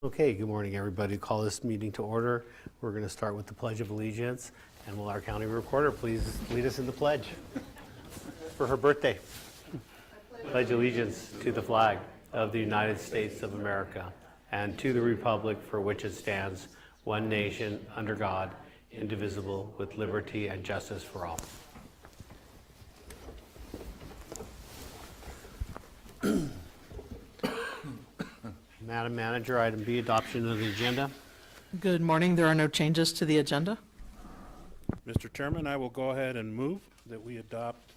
Okay, good morning, everybody. Call this meeting to order. We're going to start with the Pledge of Allegiance, and will our county recorder please lead us in the pledge for her birthday? Pledge allegiance to the flag of the United States of America and to the republic for which it stands, one nation, under God, indivisible, with liberty and justice for all. Madam Manager, item B, adoption of the agenda. Good morning. There are no changes to the agenda. Mr. Chairman, I will go ahead and move that we adopt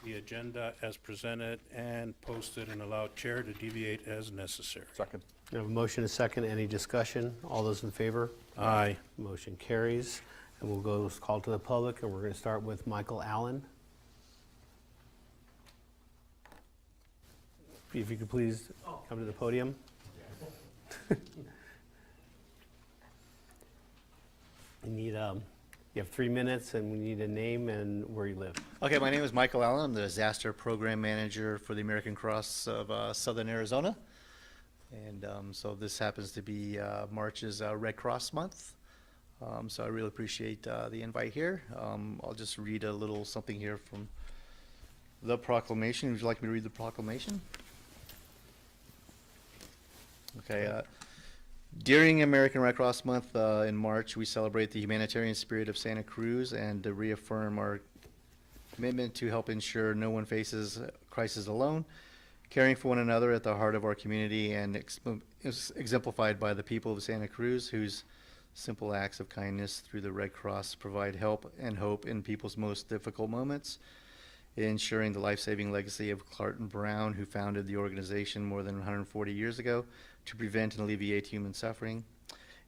the agenda as presented and posted and allow chair to deviate as necessary. Second. We have a motion, a second. Any discussion? All those in favor? Aye. Motion carries. And we'll go call to the public, and we're going to start with Michael Allen. If you could please come to the podium. You have 3 minutes, and we need a name and where you live. Okay, my name is Michael Allen. I'm the Disaster Program Manager for the American Cross of Southern Arizona. And so this happens to be March's Red Cross Month. So I really appreciate the invite here. I'll just read a little something here from the proclamation. Would you like me to read the proclamation? Okay. During American Red Cross Month in March, we celebrate the humanitarian spirit of Santa Cruz and to reaffirm our commitment to help ensure no one faces crisis alone, caring for one another at the heart of our community, and is exemplified by the people of Santa Cruz, whose simple acts of kindness through the Red Cross provide help and hope in people's most difficult moments, ensuring the life-saving legacy of Clarton Brown, who founded the organization more than 140 years ago to prevent and alleviate human suffering.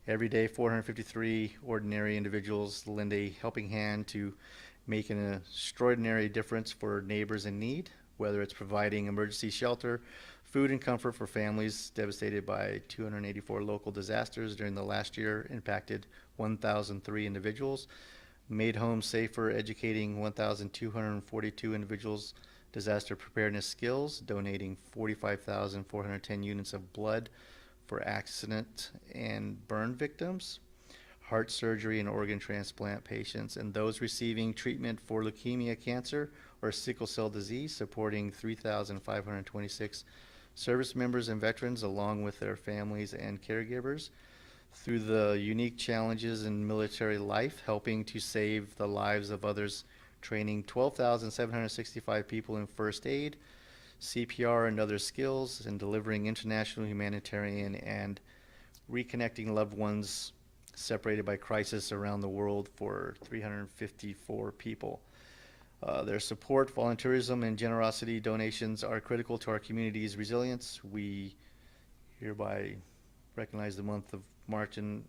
Every day, 453 ordinary individuals lend a helping hand to make an extraordinary difference for neighbors in need, whether it's providing emergency shelter, food and comfort for families devastated by 284 local disasters during the last year, impacted 1,003 individuals, made homes safer, educating 1,242 individuals disaster preparedness skills, donating 45,410 units of blood for accident and burn victims, heart surgery and organ transplant patients, and those receiving treatment for leukemia, cancer, or sickle cell disease, supporting 3,526 service members and veterans along with their families and caregivers through the unique challenges in military life, helping to save the lives of others, training 12,765 people in first aid, CPR, and other skills, and delivering international humanitarian and reconnecting loved ones separated by crisis around the world for 354 people. Their support, volunteerism, and generosity donations are critical to our community's resilience. We hereby recognize the month of March in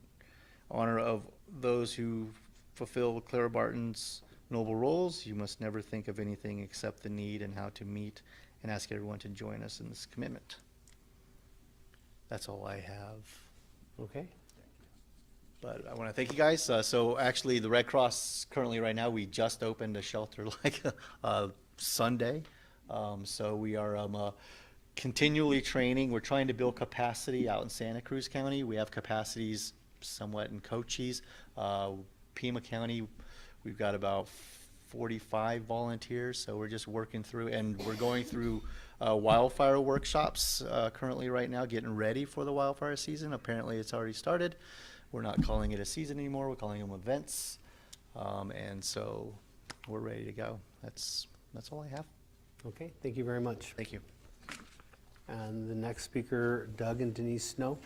honor of those who fulfill Clara Barton's noble roles. You must never think of anything except the need and how to meet, and ask everyone to join us in this commitment. That's all I have. Okay. But I want to thank you guys. So actually, the Red Cross currently right now, we just opened a shelter like Sunday. So we are continually training. We're trying to build capacity out in Santa Cruz County. We have capacities somewhat in Cochise. Pima County, we've got about 45 volunteers, so we're just working through, and we're going through wildfire workshops currently right now, getting ready for the wildfire season. Apparently it's already started. We're not calling it a season anymore, we're calling them events. And so we're ready to go. That's all I have. Okay, thank you very much. Thank you. And the next speaker, Doug and Denise Snow.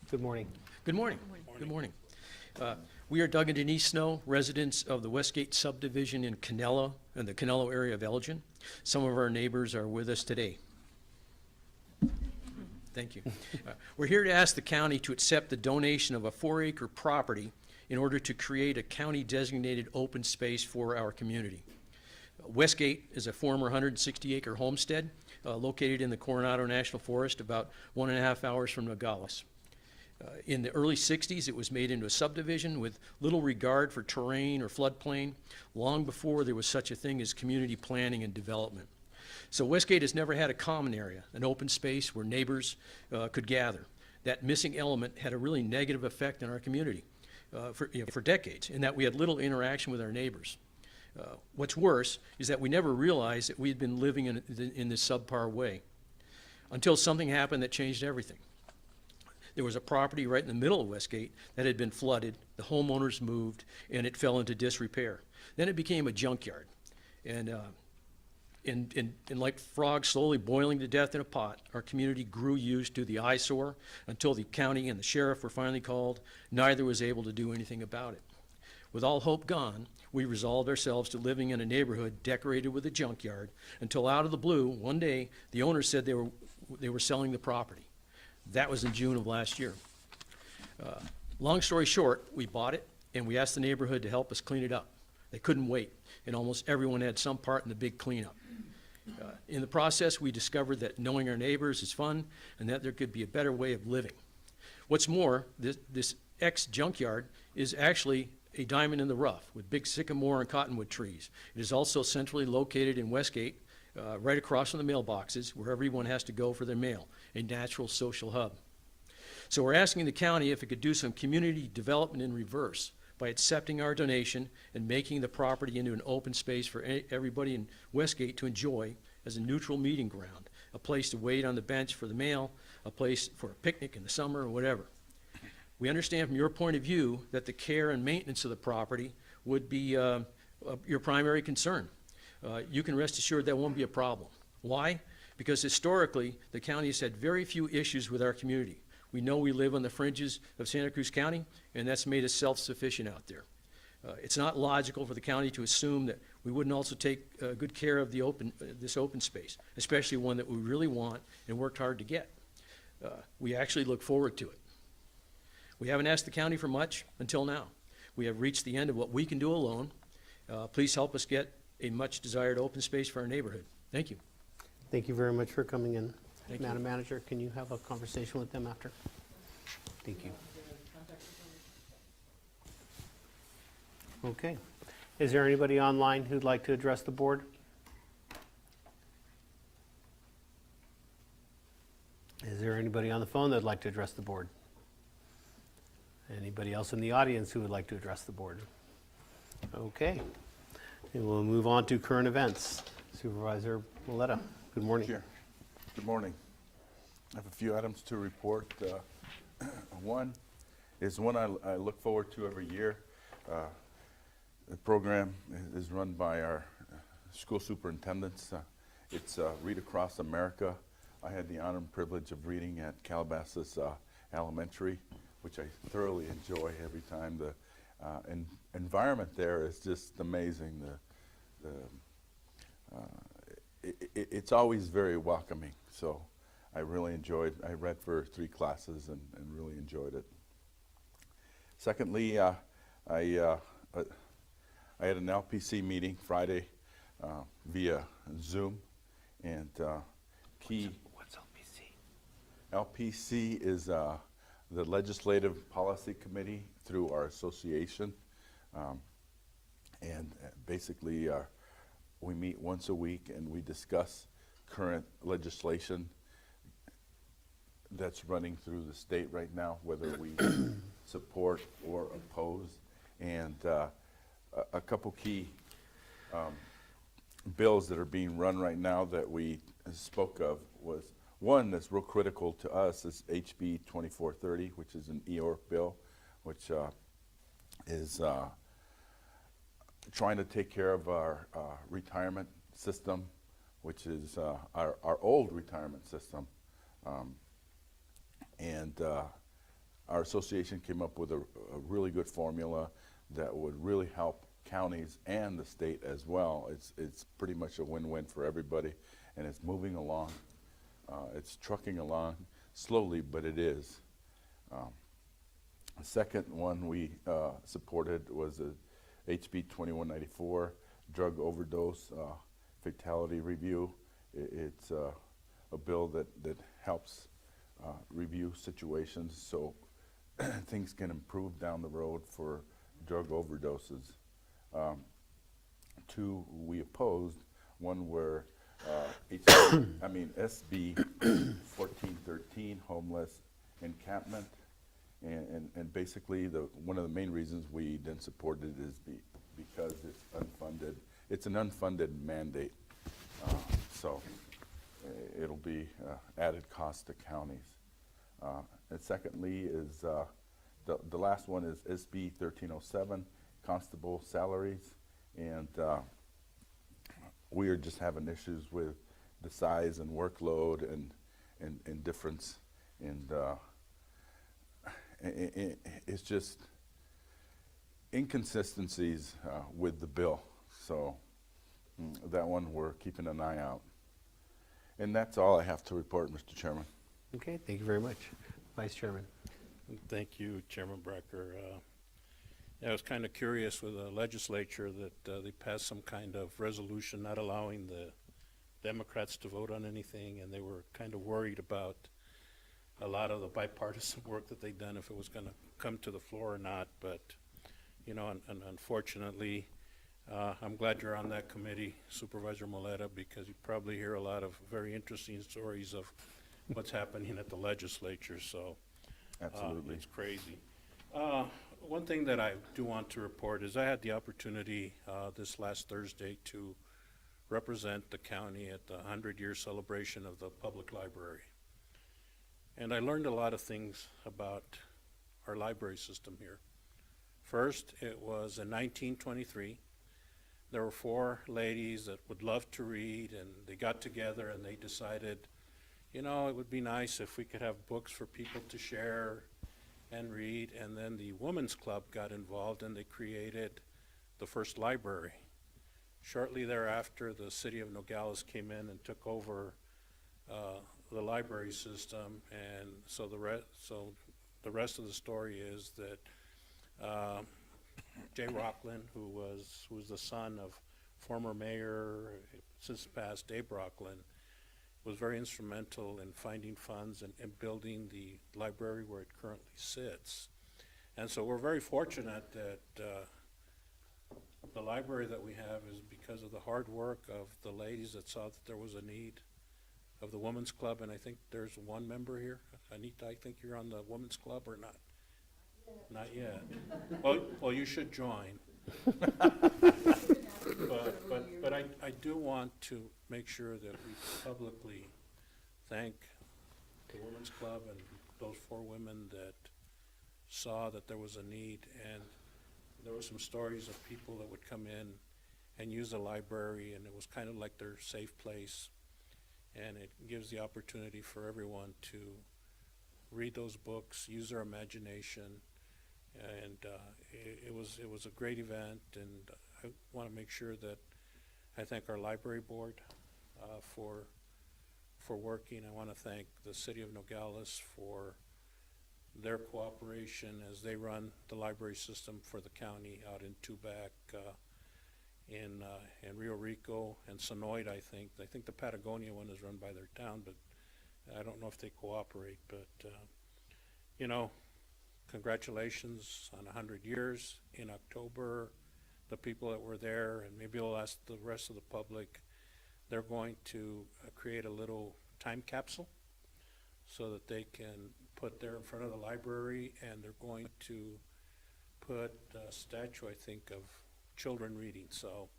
Good morning. Good morning. Good morning. We are Doug and Denise Snow, residents of the Westgate subdivision in Canelo, in the Canelo area of Elgin. Some of our neighbors are with us today. Thank you. We're here to ask the county to accept the donation of a 4-acre property in order to create a county-designated open space for our community. Westgate is a former 160-acre homestead located in the Coronado National Forest, about 1.5 hours from Nogales. In the early 60s, it was made into a subdivision with little regard for terrain or floodplain, long before there was such a thing as community planning and development. So Westgate has never had a common area, an open space where neighbors could gather. That missing element had a really negative effect on our community for decades, in that we had little interaction with our neighbors. What's worse is that we never realized that we had been living in this subpar way until something happened that changed everything. There was a property right in the middle of Westgate that had been flooded, the homeowners moved, and it fell into disrepair. Then it became a junkyard. And like frogs slowly boiling to death in a pot, our community grew used to the eyesore until the county and the sheriff were finally called. Neither was able to do anything about it. With all hope gone, we resolved ourselves to living in a neighborhood decorated with a junkyard until out of the blue, one day, the owner said they were selling the property. That was in June of last year. Long story short, we bought it and we asked the neighborhood to help us clean it up. They couldn't wait, and almost everyone had some part in the big cleanup. In the process, we discovered that knowing our neighbors is fun and that there could be a better way of living. What's more, this ex-junkyard is actually a diamond in the rough with big sycamore and cottonwood trees. It is also centrally located in Westgate, right across from the mailboxes where everyone has to go for their mail, a natural social hub. So we're asking the county if it could do some community development in reverse by accepting our donation and making the property into an open space for everybody in Westgate to enjoy as a neutral meeting ground, a place to wait on the bench for the mail, a place for a picnic in the summer or whatever. We understand from your point of view that the care and maintenance of the property would be your primary concern. You can rest assured that won't be a problem. Why? Because historically, the county has had very few issues with our community. We know we live on the fringes of Santa Cruz County, and that's made us self-sufficient out there. It's not logical for the county to assume that we wouldn't also take good care of this open space, especially one that we really want and worked hard to get. We actually look forward to it. We haven't asked the county for much until now. We have reached the end of what we can do alone. Please help us get a much desired open space for our neighborhood. Thank you. Thank you very much for coming in. Thank you. Madam Manager, can you have a conversation with them after? Thank you. Okay. Is there anybody online who'd like to address the board? Is there anybody on the phone that'd like to address the board? Anybody else in the audience who would like to address the board? Okay. And we'll move on to current events. Supervisor Willetta, good morning. Chair, good morning. I have a few items to report. One is one I look forward to every year. The program is run by our school superintendents. It's Read Across America. I had the honor and privilege of reading at Calabasas Elementary, which I thoroughly enjoy every time. The environment there is just amazing. It's always very welcoming. So I really enjoyed. I read for 3 classes and really enjoyed it. Secondly, I had an LPC meeting Friday via Zoom, and What's LPC? LPC is the Legislative Policy Committee through our association, and basically we meet once a week and we discuss current legislation that's running through the state right now, whether we support or oppose, and a couple key bills that are being run right now that we spoke of was one that's real critical to us is HB 2430, which is an EOR bill, which is trying to take care of our retirement system, which is our old retirement system. And our association came up with a really good formula that would really help counties and the state as well. It's pretty much a win-win for everybody, and it's moving along. It's trucking along slowly, but it is. The second one we supported was a HB 2194 drug overdose fatality review. It's a bill that helps review situations so things can improve down the road for drug overdoses. 2 we opposed, one where SB 1413, homeless encampment. And basically, one of the main reasons we didn't support it is because it's unfunded. It's an unfunded mandate. So it'll be added cost to counties. And secondly is, the last one is SB 1307, constable salaries. And we are just having issues with the size and workload and difference. And it's just inconsistencies with the bill. So that one we're keeping an eye out. And that's all I have to report, Mr. Chairman. Okay, thank you very much. Vice Chairman. Thank you, Chairman Brecker. I was kind of curious with the legislature that they passed some kind of resolution not allowing the Democrats to vote on anything, and they were kind of worried about a lot of the bipartisan work that they'd done, if it was going to come to the floor or not. But, you know, and unfortunately, I'm glad you're on that committee, Supervisor Moleta, because you probably hear a lot of very interesting stories of what's happening at the legislature. So Absolutely. it's crazy. One thing that I do want to report is I had the opportunity this last Thursday to represent the county at the 100-year celebration of the public library. And I learned a lot of things about our library system here. First, it was in 1923. There were 4 ladies that would love to read, and they got together and they decided, you know, it would be nice if we could have books for people to share and read. And then the Women's Club got involved and they created the first library. Shortly thereafter, the city of Nogales came in and took over the library system, and so the rest of the story is that Jay Rockland, who was the son of former mayor, since passed Dave Rockland, was very instrumental in finding funds and building the library where it currently sits. And so we're very fortunate that the library that we have is because of the hard work of the ladies that saw that there was a need, of the Women's Club, and I think there's one member here. Anita, I think you're on the Women's Club or not? Not yet. Well, you should join. But I do want to make sure that we publicly thank the Women's Club and those 4 women that saw that there was a need. And there were some stories of people that would come in and use the library, and it was kind of like their safe place. And it gives the opportunity for everyone to read those books, use their imagination, and it was a great event. And I want to make sure that I thank our library board for working. I want to thank the city of Nogales for their cooperation as they run the library system for the county out in Tubac, in Rio Rico and Sonoit. I think the Patagonia one is run by their town, but I don't know if they cooperate. But you know, congratulations on 100 years in October. The people that were there, and maybe I'll ask the rest of the public, they're going to create a little time capsule so that they can put there in front of the library, and they're going to put a statue, I think, of children reading. So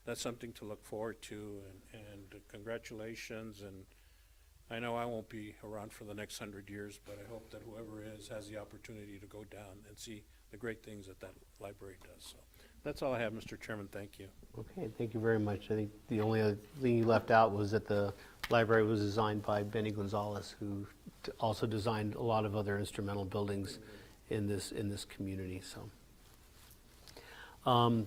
that's something to look forward to, and congratulations. And I know I won't be around for the next 100 years, but I hope that whoever is has the opportunity to go down and see the great things that library does. So that's all I have, Mr. Chairman. Thank you. Okay, thank you very much. I think the only other thing you left out was that the library was designed by Benny Gonzalez, who also designed a lot of other instrumental buildings in this community. So, in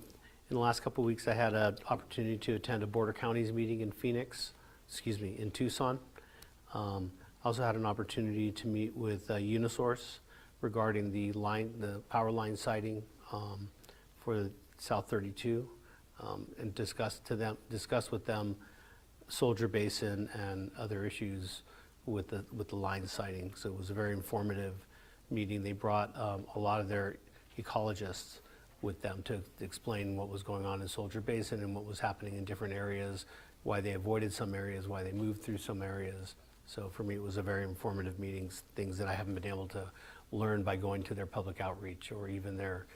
the last couple of weeks, I had an opportunity to attend a Border Counties meeting in in Tucson. I also had an opportunity to meet with Unisource regarding the power line siting for South 32, and discuss with them Soldier Basin and other issues with the line siting. So it was a very informative meeting. They brought a lot of their ecologists with them to explain what was going on in Soldier Basin and what was happening in different areas, why they avoided some areas, why they moved through some areas. So for me, it was a very informative meeting, things that I haven't been able to learn by going to their public outreach or even their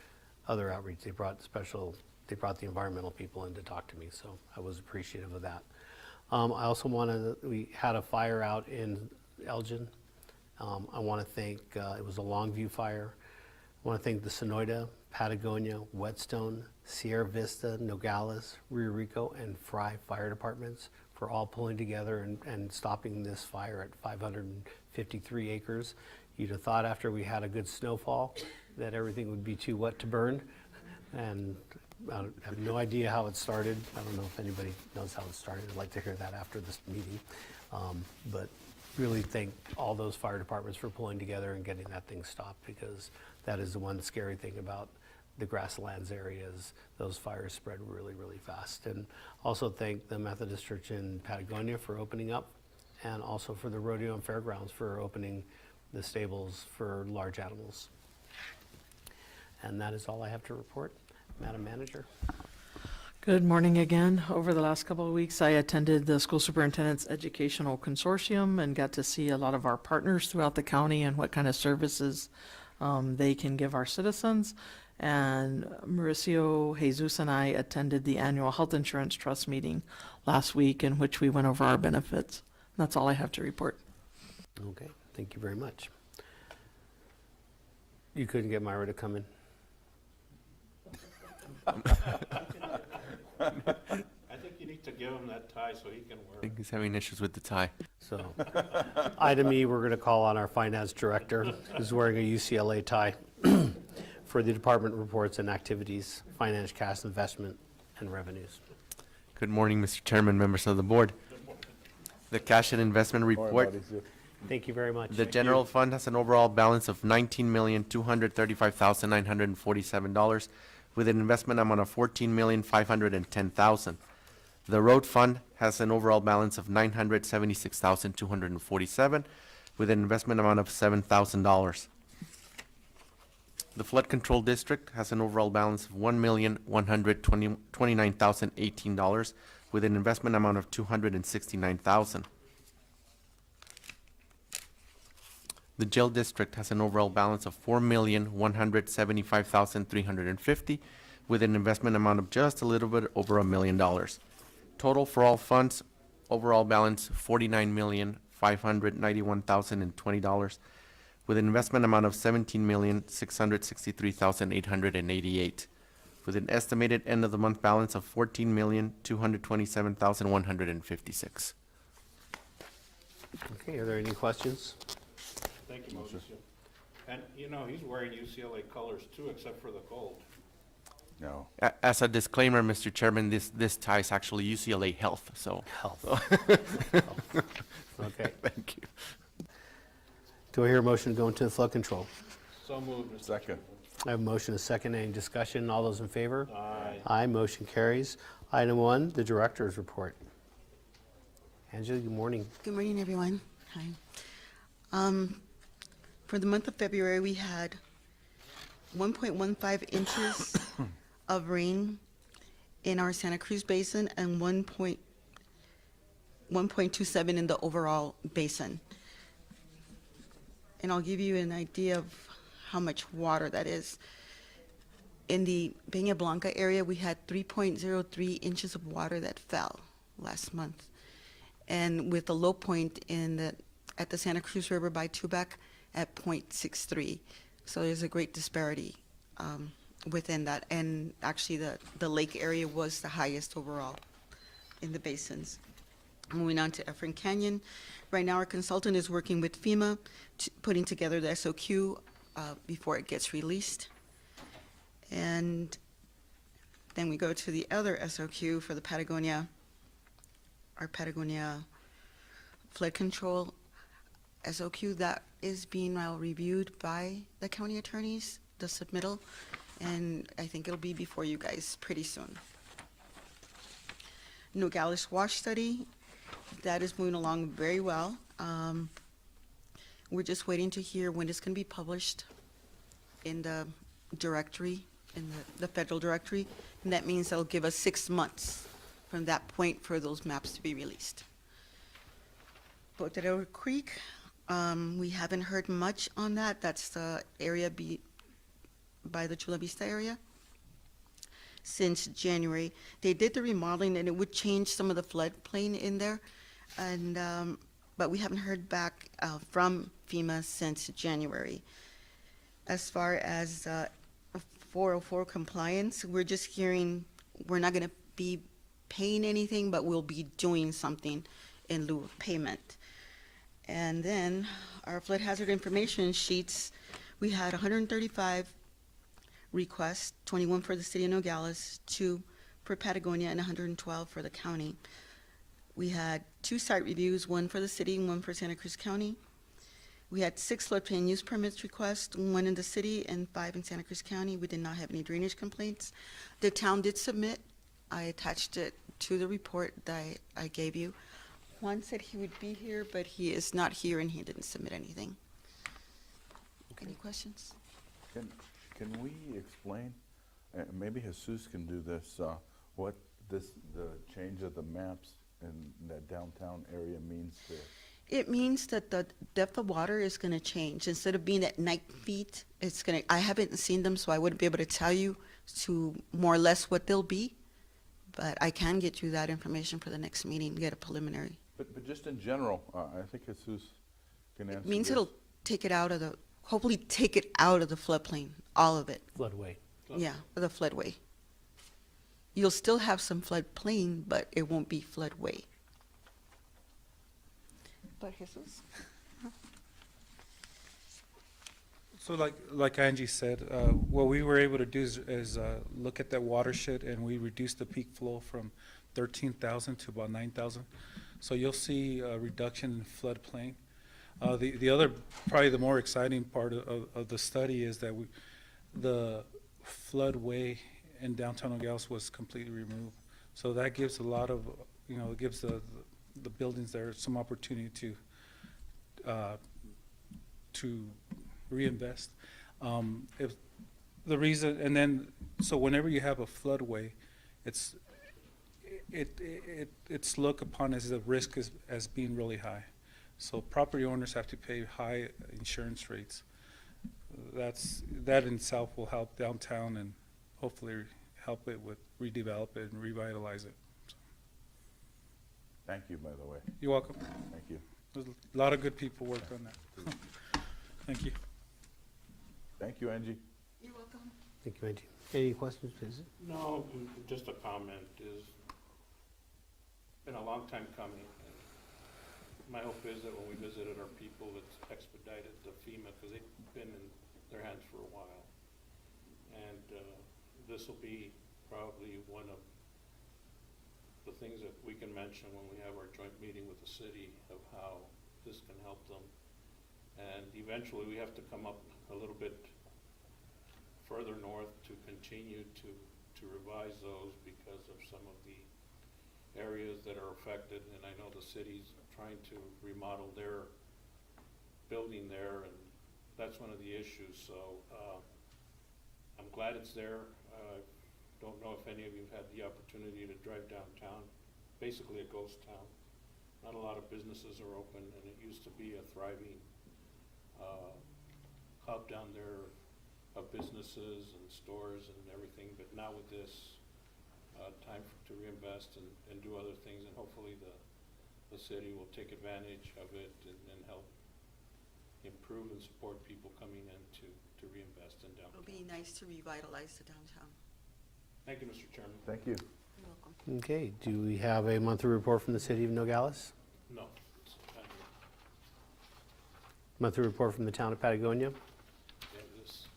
other outreach. They brought the environmental people in to talk to me, so I was appreciative of that. I also we had a fire out in Elgin. I want to thank, it was a Longview fire. I want to thank the Sonoyta, Patagonia, Whetstone, Sierra Vista, Nogales, Rio Rico, and Fry fire departments for all pulling together and stopping this fire at 553 acres. You'd have thought after we had a good snowfall that everything would be too wet to burn. And I have no idea how it started. I don't know if anybody knows how it started. I'd like to hear that after this meeting. But really thank all those fire departments for pulling together and getting that thing stopped, because that is the one scary thing about the grasslands areas. Those fires spread really, really fast. And also thank the Methodist Church in Patagonia for opening up, and also for the Rodeo and Fairgrounds for opening the stables for large animals. And that is all I have to report. Madam Manager. Good morning again. Over the last couple of weeks, I attended the School Superintendent's Educational Consortium and got to see a lot of our partners throughout the county and what kind of services they can give our citizens. And Mauricio Jesus and I attended the annual Health Insurance Trust meeting last week, in which we went over our benefits. That's all I have to report. Okay, thank you very much. You couldn't get Myra to come in? I think you need to give him that tie so he can wear it. He's having issues with the tie. So, item E, we're going to call on our finance director, who's wearing a UCLA tie, for the department reports and activities, finance, cash, investment, and revenues. Good morning, Mr. Chairman, members of the board. The cash and investment report. Thank you very much. The general fund has an overall balance of $19,235,947, with an investment amount of $14,510,000. The road fund has an overall balance of $976,247, with an investment amount of $7,000. The flood control district has an overall balance of $1,129,018, with an investment amount of $269,000. The jail district has an overall balance of $4,175,350, with an investment amount of just a little bit over $1 million. Total for all funds, overall balance $49,591,020, with an investment amount of $17,663,888, with an estimated end of the month balance of $14,227,156. Okay, are there any questions? Thank you, Mauricio. And, you know, he's wearing UCLA colors too, except for the gold. No. As a disclaimer, Mr. Chairman, this tie is actually UCLA Health, so. Health. Okay. Thank you. Do I hear a motion to go into the flood control? So moved, Mr. Second. I have a motion, a second. Any discussion? All those in favor? Aye. Aye, motion carries. Item 1, the director's report. Angela, good morning. Good morning, everyone. Hi. For the month of February, we had 1.15 inches of rain in our Santa Cruz Basin and 1.27 in the overall basin. And I'll give you an idea of how much water that is. In the Peña Blanca area, we had 3.03 inches of water that fell last month. And with the low point at the Santa Cruz River by Tubac at 0.63. So there's a great disparity within that. And actually the lake area was the highest overall in the basins. Moving on to Efren Canyon. Right now our consultant is working with FEMA, putting together the SOQ before it gets released. And then we go to the other SOQ for the Patagonia, our Patagonia flood control SOQ that is being now reviewed by the county attorneys, the submittal, and I think it'll be before you guys pretty soon. Nogales wash study, that is moving along very well. We're just waiting to hear when it's going to be published in the directory in the federal directory, and that means that'll give us 6 months from that point for those maps to be released. Potrero Creek, we haven't heard much on that. That's the area by the Chula Vista area. Since January, they did the remodeling, and it would change some of the floodplain in there, and but we haven't heard back from FEMA since January. As far as 404 compliance, we're just hearing we're not going to be paying anything, but we'll be doing something in lieu of payment. And then our flood hazard information sheets, we had 135 requests, 21 for the city of Nogales, 2 for Patagonia, and 112 for the county. We had 2 site reviews, 1 for the city and 1 for Santa Cruz County. We had 6 floodplain use permits requests, 1 in the city and 5 in Santa Cruz County. We did not have any drainage complaints. The town did submit. I attached it to the report that I gave you. Juan said he would be here, but he is not here and he didn't submit anything. Any questions? Can we explain, maybe Jesus can do this, what the change of the maps in that downtown area means to? It means that the depth of water is going to change. Instead of being at 9 feet, it's going to, I haven't seen them, so I wouldn't be able to tell you to more or less what they'll be. But I can get you that information for the next meeting, get a preliminary. But just in general, I think Jesus can answer It means this. it'll take it out of the, hopefully take it out of the floodplain, all of it. Floodway. Yeah, the floodway. You'll still have some floodplain, but it won't be floodway. But Jesus? So like Angie said, what we were able to do is look at that watershed, and we reduced the peak flow from 13,000 to about 9,000. So you'll see a reduction in floodplain. The other, probably the more exciting part of the study is that the floodway in downtown Nogales was completely removed. So that gives a lot of, it gives the buildings there some opportunity to reinvest. If the reason, and then, so whenever you have a floodway, it's looked upon as the risk as being really high. So property owners have to pay high insurance rates. That in itself will help downtown and hopefully help it with redevelop it and revitalize it. Thank you, by the way. You're welcome. Thank you. There's a lot of good people worked on that. Thank you. Thank you, Angie. You're welcome. Thank you, Angie. Any questions, please? No, just a comment is, been a long time coming. My hope is that when we visited our people, it's expedited the FEMA, because they've been in their hands for a while. And this will be probably one of the things that we can mention when we have our joint meeting with the city of how this can help them. And eventually we have to come up a little bit further north to continue to revise those because of some of the areas that are affected. And I know the city's trying to remodel their building there, and that's one of the issues. So I'm glad it's there. Don't know if any of you have had the opportunity to drive downtown. Basically a ghost town. Not a lot of businesses are open, and it used to be a thriving hub down there of businesses and stores and everything. But now with this, time to reinvest and do other things, and hopefully the city will take advantage of it and help improve and support people coming in to reinvest in downtown. It'll be nice to revitalize the downtown. Thank you, Mr. Chairman. Thank you. You're welcome. Okay, do we have a monthly report from the city of Nogales? No. it's, Monthly report from the town of Patagonia? yeah, this,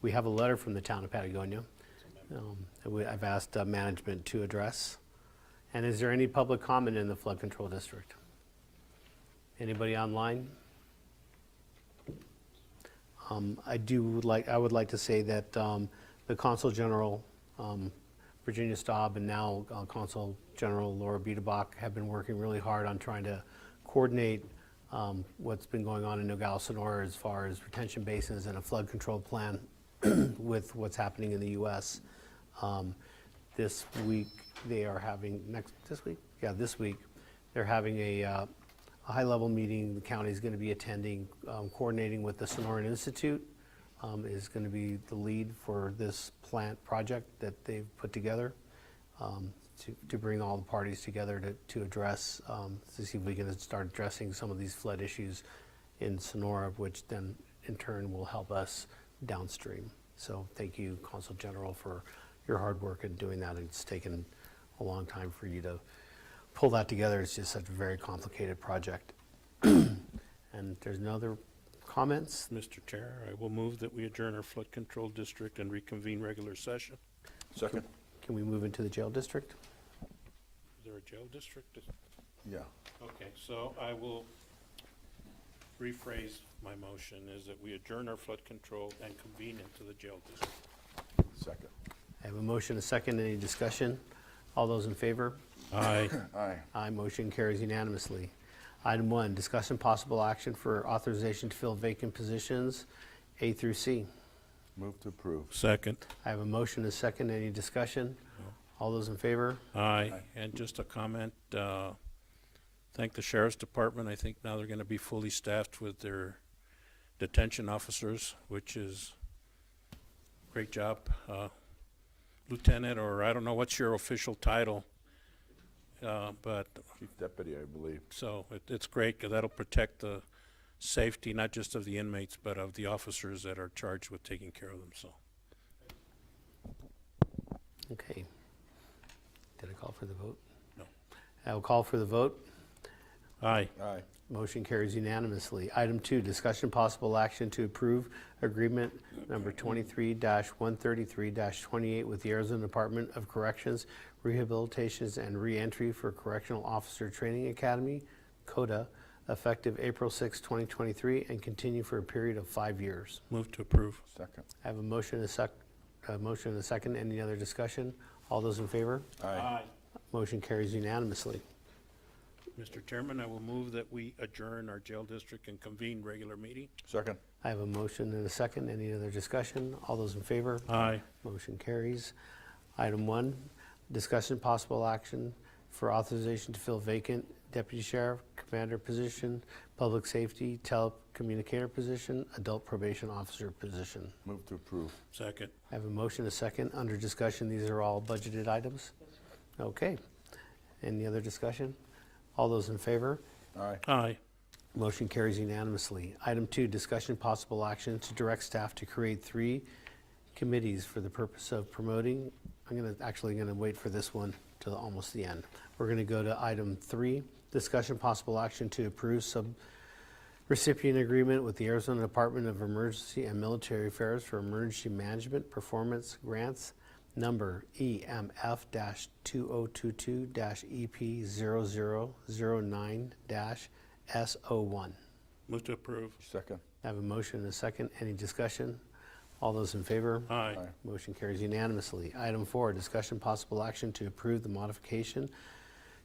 We have a letter from the town of Patagonia. it's a memo. I've asked management to address. And is there any public comment in the flood control district? Anybody online? I would like to say that the Consul General, Virginia Staub, and now Consul General Laura Biederbach have been working really hard on trying to coordinate what's been going on in Nogales, Sonora as far as retention basins and a flood control plan with what's happening in the U.S. This week, they are having, this week, they're having a high-level meeting. The county is going to be attending, coordinating with the Sonoran Institute, is going to be the lead for this plant project that they've put together, to bring all the parties together to address, to see if we can start addressing some of these flood issues in Sonora, which then in turn will help us downstream. So thank you, Consul General, for your hard work in doing that. It's taken a long time for you to pull that together. It's just such a very complicated project. And there's no other comments? Mr. Chair, I will move that we adjourn our flood control district and reconvene regular session. Second? Can we move into the jail district? Is there a jail district? Yeah. Okay, so I will rephrase my motion, is that we adjourn our flood control and convene into the jail district. Second. I have a motion, a second. Any discussion? All those in favor? Aye. Aye. Aye, motion carries unanimously. Item 1, discussion possible action for authorization to fill vacant positions, A through C. Move to approve. Second. I have a motion, a second. Any discussion? All those in favor? Aye. And just a comment, thank the Sheriff's Department. I think now they're going to be fully staffed with their detention officers, which is great job. Lieutenant, or I don't know what's your official title, but Chief Deputy, I believe. so it's great because that'll protect the safety, not just of the inmates, but of the officers that are charged with taking care of them, so. Okay. Did I call for the vote? No. I will call for the vote. Aye. Aye. Motion carries unanimously. Item 2, discussion possible action to approve agreement number 23-133-28 with the Arizona Department of Corrections, Rehabilitations and Reentry for Correctional Officer Training Academy, CODA, effective April 6, 2023, and continue for a period of 5 years. Move to approve. Second. I have a motion and a second. Any other discussion? All those in favor? Aye. Motion carries unanimously. Mr. Chairman, I will move that we adjourn our jail district and convene regular meeting. Second. I have a motion and a second. Any other discussion? All those in favor? Aye. Motion carries. Item 1, discussion possible action for authorization to fill vacant deputy sheriff, commander position, public safety, telecommunicator position, adult probation officer position. Move to approve. Second. I have a motion, a second. Under discussion, these are all budgeted items? Okay. Any other discussion? All those in favor? Aye. Aye. Motion carries unanimously. Item 2, discussion possible action to direct staff to create 3 committees for the purpose of promoting. I'm gonna wait for this one till almost the end. We're gonna go to item 3, discussion possible action to approve recipient agreement with the Arizona Department of Emergency and Military Affairs for Emergency Management Performance Grants, number EMF-2022-EP0009-S01. Move to approve. Second. I have a motion and a second. Any discussion? All those in favor? Aye. Aye. Motion carries unanimously. Item 4, discussion possible action to approve the modification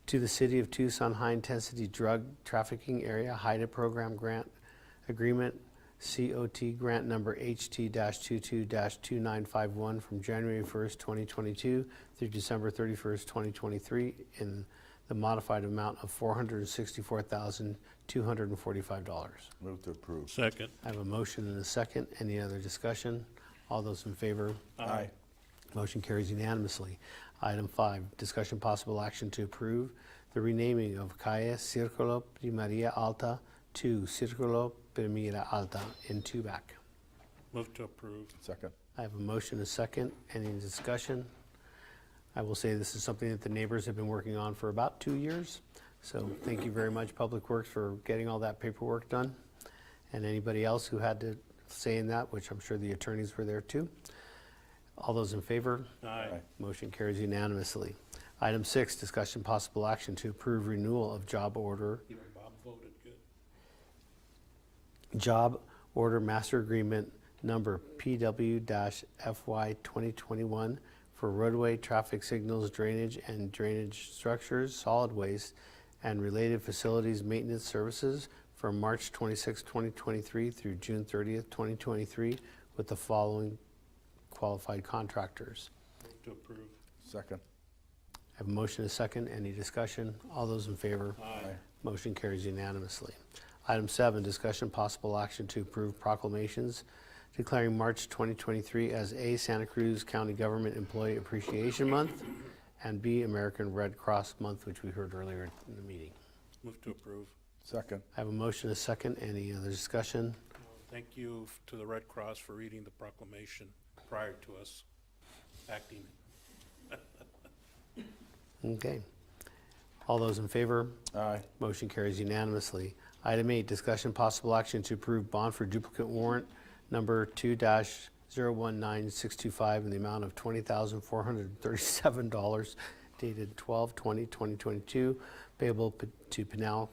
to the City of Tucson High Intensity Drug Trafficking Area HIDA Program Grant Agreement, COT Grant Number HT-22-2951 from January 1st, 2022 through December 31st, 2023 in the modified amount of $464,245. Move to approve. Second. I have a motion and a second. Any other discussion? All those in favor? Aye. Motion carries unanimously. Item 5, discussion possible action to approve the renaming of Calle Círculo Primaria Alta to Círculo Primera Alta in Tubac. Move to approve. Second. I have a motion and a second. Any discussion? I will say this is something that the neighbors have been working on for about 2 years. So thank you very much, Public Works, for getting all that paperwork done. And anybody else who had to say in that, which I'm sure the attorneys were there too. All those in favor? Aye. Motion carries unanimously. Item 6, discussion possible action to approve renewal of job order master agreement number PW-FY 2021 for roadway traffic signals, drainage and drainage structures, solid waste, and related facilities maintenance services from March 26, 2023 through June 30th, 2023 with the following qualified contractors. Move to approve. Second. I have a motion and a second. Any discussion? All those in favor? Aye. Motion carries unanimously. Item 7, discussion possible action to approve proclamations declaring March 2023 as A, Santa Cruz County Government Employee Appreciation Month, and B, American Red Cross Month, which we heard earlier in the meeting. Move to approve. Second. I have a motion and a second. Any other discussion? Thank you to the Red Cross for reading the proclamation prior to us acting. Okay. All those in favor? Aye. Motion carries unanimously. Item 8, discussion possible action to approve bond for duplicate warrant number 2-019625 in the amount of $20,437 dated 12/20/2022, payable to Pinal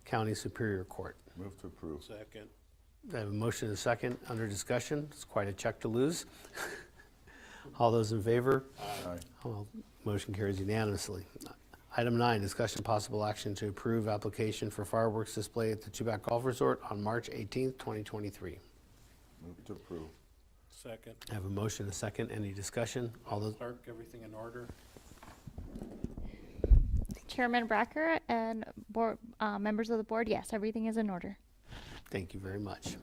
County Superior Court. Move to approve. Second. I have a motion and a second. Under discussion. It's quite a check to lose. All those in favor? Aye. Well, motion carries unanimously. Item 9, discussion possible action to approve application for fireworks display at the Chubac Golf Resort on March 18th, 2023. Move to approve. Second. I have a motion and a second. Any discussion? All those, Clerk, everything in order? Chairman Bracker and board, members of the board, yes, everything is in order. thank you very much.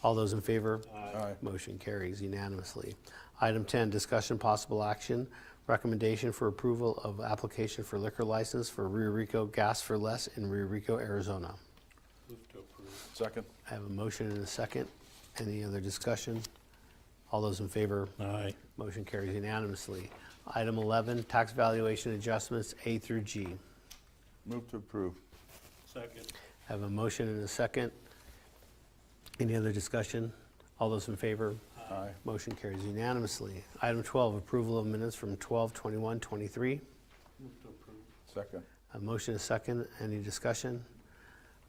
All those in favor? Aye. Motion carries unanimously. Item 10, discussion possible action, recommendation for approval of application for liquor license for Rio Rico Gas for Less in Rio Rico, Arizona. Move to approve. Second. I have a motion and a second. Any other discussion? All those in favor? Aye. Motion carries unanimously. Item 11, tax valuation adjustments A through G. Move to approve. Second. I have a motion and a second. Any other discussion? All those in favor? Aye. Motion carries unanimously. Item 12, approval of minutes from 12/21/23. Move to approve. Second. A motion and a second. Any discussion?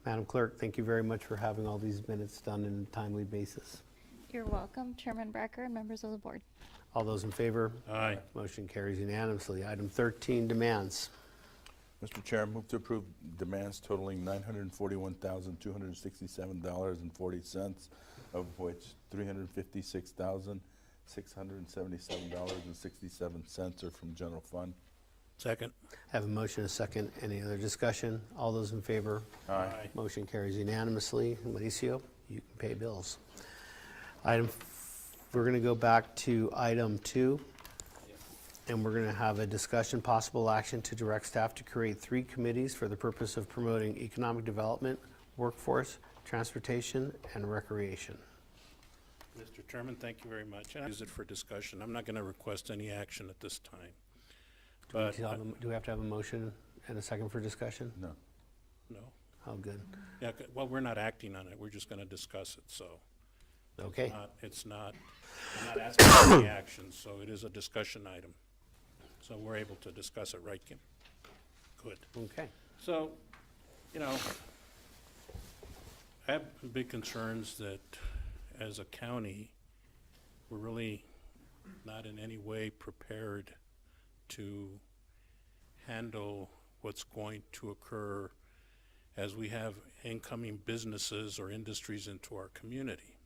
Madam Clerk, thank you very much for having all these minutes done in a timely basis. You're welcome, Chairman Bracker and members of the board. All those in favor? Aye. Motion carries unanimously. Item 13, demands. Mr. Chair, move to approve demands totaling $941,267.40, of which $356,677.67 are from general fund. Second. I have a motion and a second. Any other discussion? All those in favor? Aye. Motion carries unanimously. Mauricio, you can pay bills. We're going to go back to item 2, and we're going to have a discussion, possible action to direct staff to create 3 committees for the purpose of promoting economic development, workforce, transportation, and recreation. Mr. Chairman, thank you very much. And I use it for discussion. I'm not going to request any action at this time. But, Do we have to have a motion and a second for discussion? No. no. Oh, good. Yeah, well, we're not acting on it. We're just going to discuss it, so. Okay. I'm not asking for any action, so it is a discussion item. So we're able to discuss it, right, Kim? Good. Okay. So, you know, I have big concerns that as a county, we're really not in any way prepared to handle what's going to occur as we have incoming businesses or industries into our community.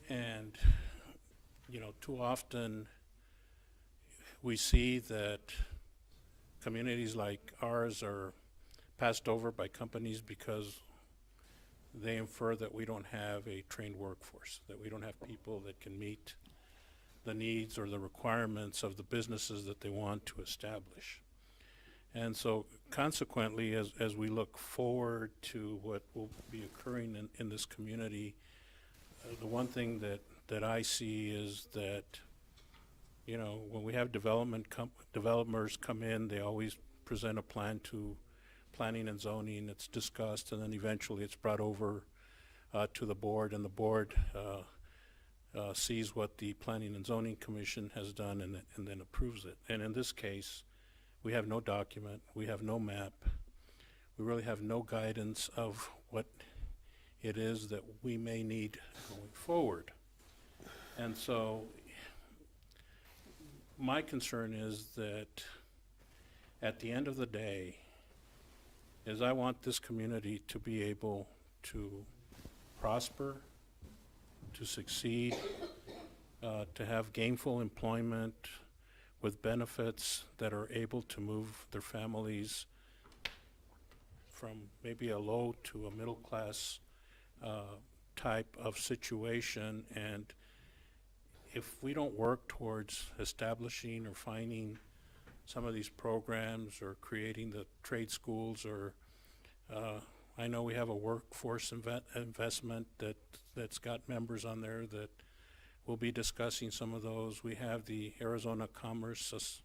And, you know, too often we see that communities like ours are passed over by companies because they infer that we don't have a trained workforce, that we don't have people that can meet the needs or the requirements of the businesses that they want to establish. And so consequently, as we look forward to what will be occurring in this community, the one thing that I see is that, you know, when we have developers come in, they always present a plan to planning and zoning. It's discussed, and then eventually it's brought over to the board, and the board sees what the Planning and Zoning Commission has done and then approves it. And in this case, we have no document, we have no map, we really have no guidance of what it is that we may need going forward. And so my concern is that at the end of the day, is I want this community to be able to prosper, to succeed, to have gainful employment with benefits that are able to move their families from maybe a low to a middle class type of situation. And if we don't work towards establishing or finding some of these programs or creating the trade schools, or I know we have a workforce investment that's got members on there that will be discussing some of those. We have the Arizona Commerce, is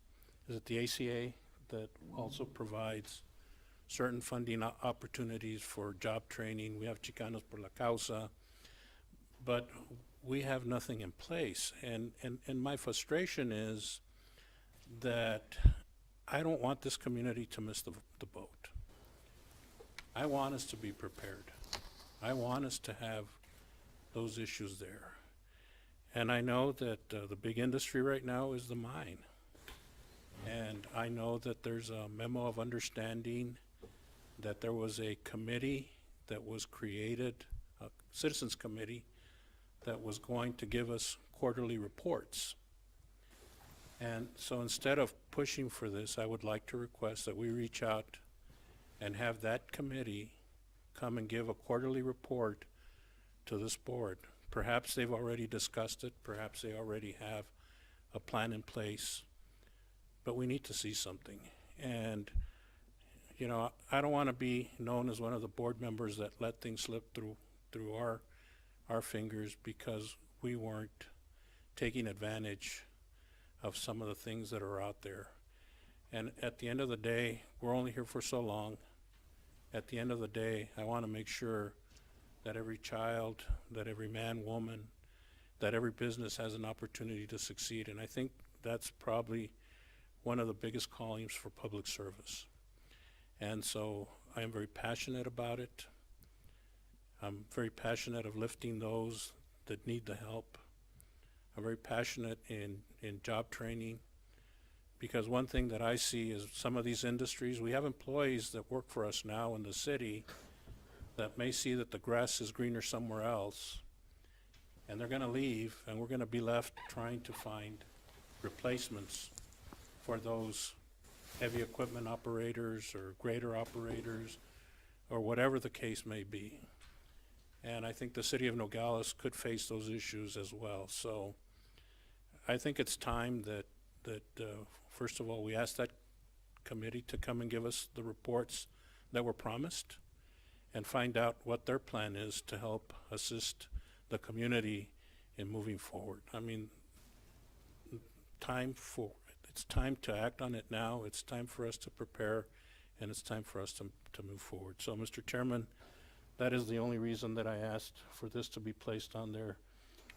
it the ACA, that also provides certain funding opportunities for job training. We have Chicanos por la Causa, but we have nothing in place. And my frustration is that I don't want this community to miss the boat. I want us to be prepared. I want us to have those issues there. And I know that the big industry right now is the mine. And I know that there's a memo of understanding that there was a committee that was created, a citizens committee, that was going to give us quarterly reports. And so instead of pushing for this, I would like to request that we reach out and have that committee come and give a quarterly report to this board. Perhaps they've already discussed it, perhaps they already have a plan in place, but we need to see something. And, you know, I don't want to be known as one of the board members that let things slip through our fingers because we weren't taking advantage of some of the things that are out there. And at the end of the day, we're only here for so long. At the end of the day, I want to make sure that every child, that every man, woman, that every business has an opportunity to succeed. And I think that's probably one of the biggest callings for public service. And so I am very passionate about it. I'm very passionate of lifting those that need the help. I'm very passionate in job training, because one thing that I see is some of these industries, we have employees that work for us now in the city that may see that the grass is greener somewhere else, and they're going to leave, and we're going to be left trying to find replacements for those heavy equipment operators or grader operators or whatever the case may be. And I think the city of Nogales could face those issues as well. So I think it's time that first of all, we ask that committee to come and give us the reports that were promised and find out what their plan is to help assist the community in moving forward. I mean, it's time to act on it now. It's time for us to prepare, and it's time for us to move forward. So, Mr. Chairman, that is the only reason that I asked for this to be placed on there,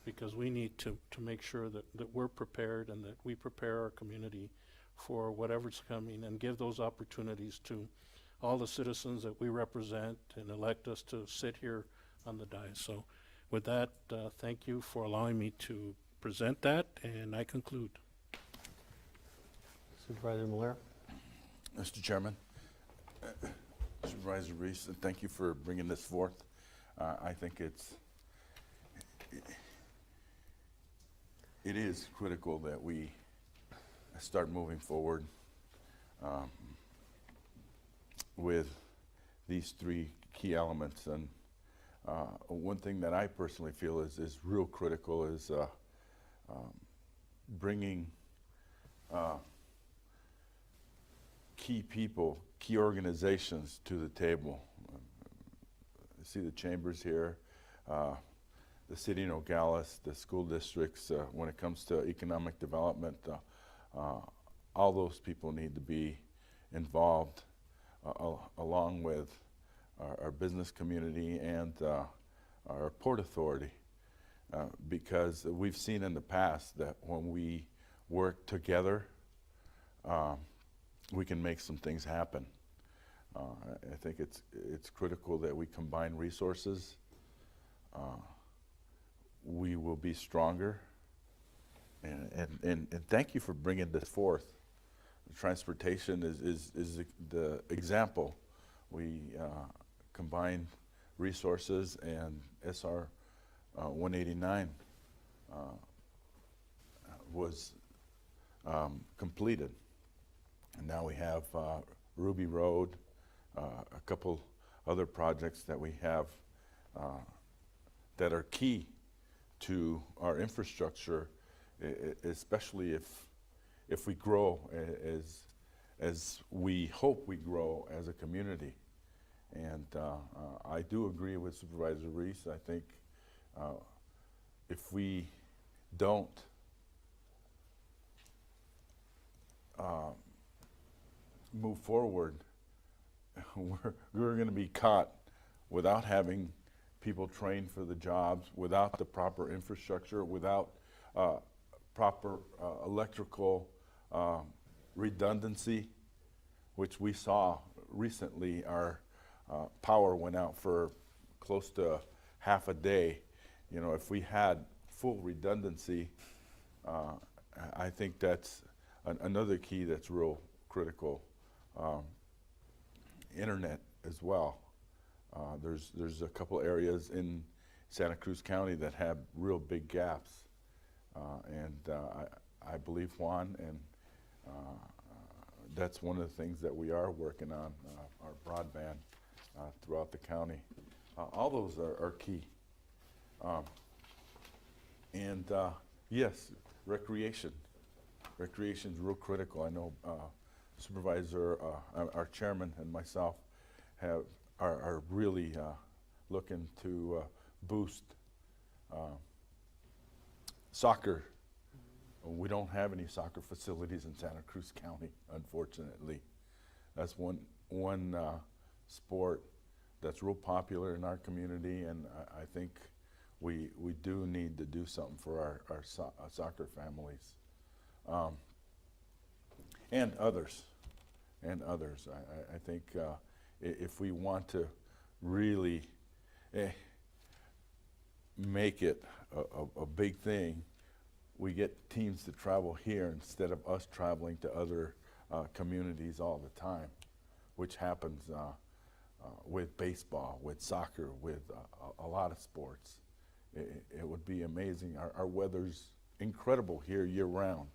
because we need to make sure that we're prepared and that we prepare our community for whatever's coming and give those opportunities to all the citizens that we represent and elect us to sit here on the dais. So with that, thank you for allowing me to present that, and I conclude. Supervisor Malera? Mr. Chairman, Supervisor Reese, thank you for bringing this forth. I think it is critical that we start moving forward with these three key elements. And one thing that I personally feel is real critical is bringing key people, key organizations to the table. I see the chambers here, the city of Nogales, the school districts. When it comes to economic development, all those people need to be involved, along with our business community and our port authority, because we've seen in the past that when we work together, we can make some things happen. I think it's critical that we combine resources. We will be stronger. And thank you for bringing this forth. Transportation is the example. We combine resources, and SR 189 was completed. And now we have Ruby Road, a couple other projects that we have that are key to our infrastructure, especially if we grow as we hope we grow as a community. And I do agree with Supervisor Reese. I think if we don't move forward, we're going to be caught without having people trained for the jobs, without the proper infrastructure, without proper electrical redundancy, which we saw recently. Our power went out for close to half a day. You know, if we had full redundancy, I think that's another key that's real critical. Internet as well. There's a couple areas in Santa Cruz County that have real big gaps, and I believe, Juan, and that's one of the things that we are working on, our broadband throughout the county. All those are key. And yes, recreation. Recreation is real critical. I know Supervisor, our chairman, and myself are really looking to boost soccer. We don't have any soccer facilities in Santa Cruz County, unfortunately. That's one sport that's real popular in our community, and I think we do need to do something for our soccer families. And others. I think if we want to really make it a big thing, we get teams to travel here instead of us traveling to other communities all the time, which happens with baseball, with soccer, with a lot of sports. It would be amazing. Our weather's incredible here year-round.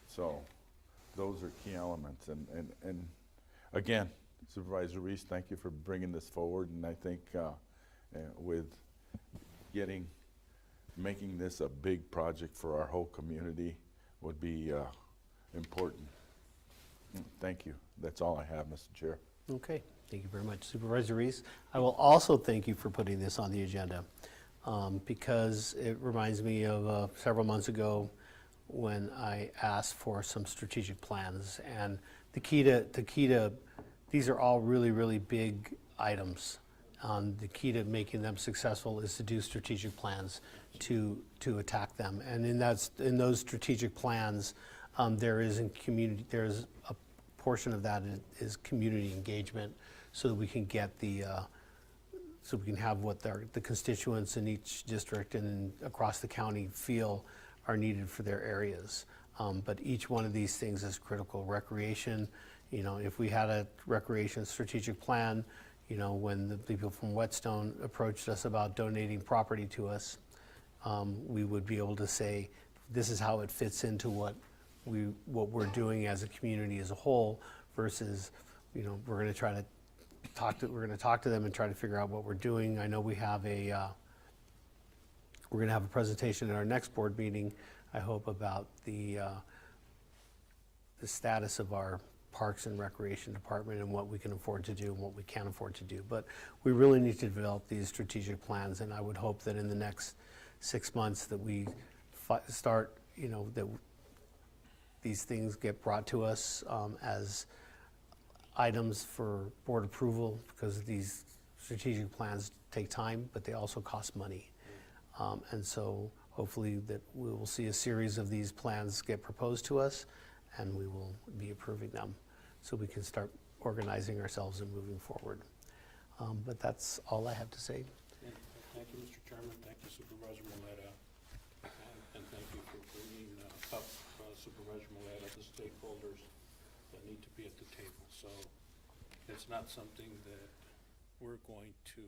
So those are key elements. And again, Supervisor Reese, thank you for bringing this forward. And I think with making this a big project for our whole community would be important. Thank you. That's all I have, Mr. Chair. Okay, thank you very much, Supervisor Reese. I will also thank you for putting this on the agenda because it reminds me of several months ago when I asked for some strategic plans. And the key to these are all really, really big items. The key to making them successful is to do strategic plans to attack them. And in those strategic plans, there's a portion of that is community engagement, so that we can get so we can have what the constituents in each district and across the county feel are needed for their areas. But each one of these things is critical. Recreation, if we had a recreation strategic plan, when the people from Whetstone approached us about donating property to us, we would be able to say, this is how it fits into what we're doing as a community as a whole, versus, we're going to talk to them and try to figure out what we're doing. I know we're going to have a presentation at our next board meeting, I hope, about the status of our Parks and Recreation Department and what we can afford to do and what we can't afford to do. But we really need to develop these strategic plans, and I would hope that in the next 6 months that we start, that these things get brought to us as items for board approval, because these strategic plans take time, but they also cost money. And so hopefully that we will see a series of these plans get proposed to us, and we will be approving them so we can start organizing ourselves and moving forward. But that's all I have to say. Thank you, Mr. Chairman. Thank you, Supervisor Maleta. And thank you for bringing up Supervisor Maleta, the stakeholders that need to be at the table. So it's not something that we're going to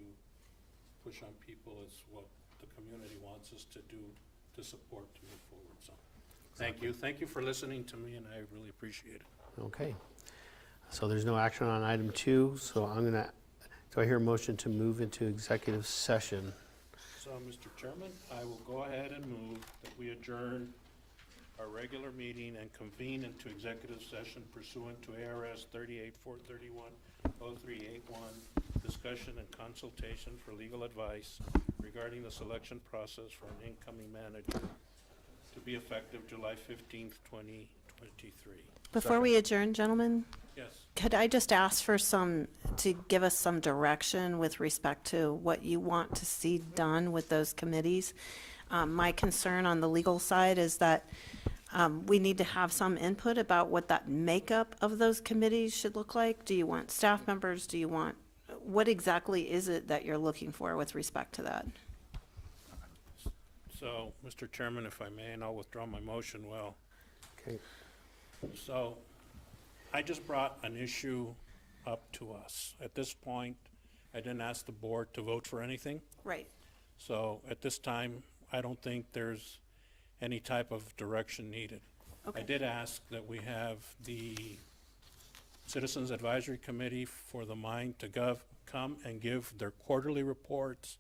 push on people. It's what the community wants us to do to support to move forward. So Thank you for listening to me, and I really appreciate it. Okay. So there's no action on item 2, so do I hear a motion to move into executive session? So, Mr. Chairman, I will go ahead and move that we adjourn our regular meeting and convene into executive session pursuant to ARS 38-431-0381, discussion and consultation for legal advice regarding the selection process for an incoming manager to be effective July 15th, 2023. Before we adjourn, gentlemen, Yes. could I just ask for to give us some direction with respect to what you want to see done with those committees? My concern on the legal side is that we need to have some input about what that makeup of those committees should look like. Do you want staff members? What exactly is it that you're looking for with respect to that? So, Mr. Chairman, if I may, and I'll withdraw my motion, Okay. So, I just brought an issue up to us. At this point, I didn't ask the board to vote for anything. Right. So, at this time, I don't think there's any type of direction needed. Okay. I did ask that we have the Citizens Advisory Committee for the Mine to come and give their quarterly reports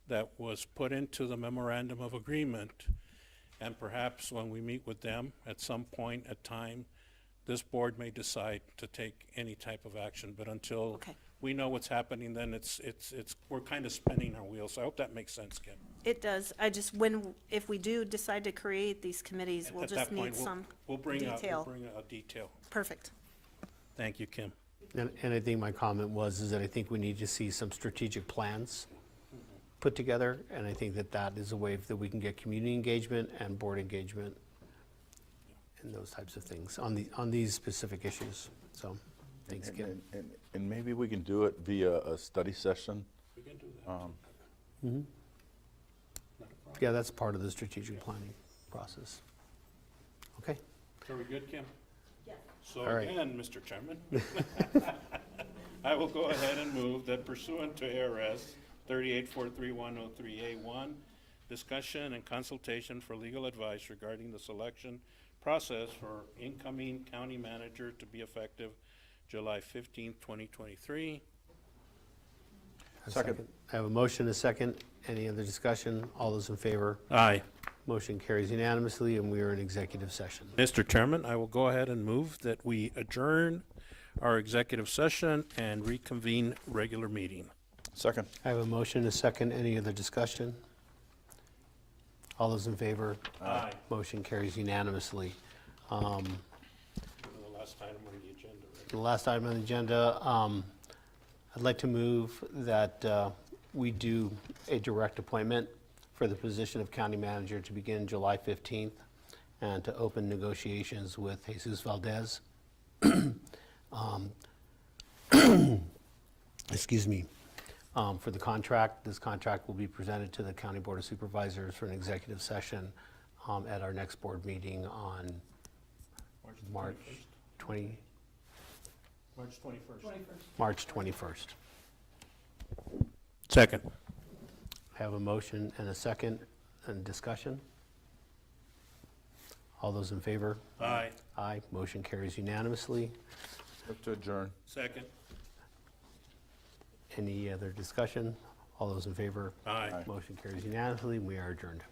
that was put into the memorandum of agreement. And perhaps when we meet with them at some point at time, this board may decide to take any type of action. But until Okay. we know what's happening, then we're kind of spinning our wheels. I hope that makes sense, Kim. It does. If we do decide to create these committees, we'll At just that point, need some we'll bring detail. a detail. Perfect. Thank you, Kim. And I think my comment is that I think we need to see some strategic plans put together, and I think that is a way that we can get community engagement and board engagement and those types of things on these specific isses. So, thanks, Kim. And maybe we can do it via a study session. We can do that. Mhm. Not a problem. Yeah, that's part of the strategic planning process. Okay. So are we good, Kim? Yes. So All right. again, Mr. Chairman, I will go ahead and move that pursuant to ARS 38-431-03A1, discussion and consultation for legal advice regarding the selection process for incoming county manager to be effective July 15th, 2023. Second. I have a motion, a second. Any other discussion? All those in favor? Aye. Motion carries unanimously, and we are in executive session. Mr. Chairman, I will go ahead and move that we adjourn our executive session and reconvene regular meeting. Second. I have a motion, a second. Any other discussion? All those in favor? Aye. Motion carries unanimously. The last item on the agenda, right? The last item on the agenda, I'd like to move that we do a direct appointment for the position of county manager to begin July 15th and to open negotiations with Jesus Valdez. Excuse me. For the contract, this contract will be presented to the County Board of Supervisors for an executive session at our next board meeting on March 20. March 21st. March 21st. Second. I have a motion and a second and discussion. All those in favor? Aye. Aye. Motion carries unanimously. Move to adjourn. Second. Any other discussion? All those in favor? Aye. Aye. Motion carries unanimously. We are adjourned.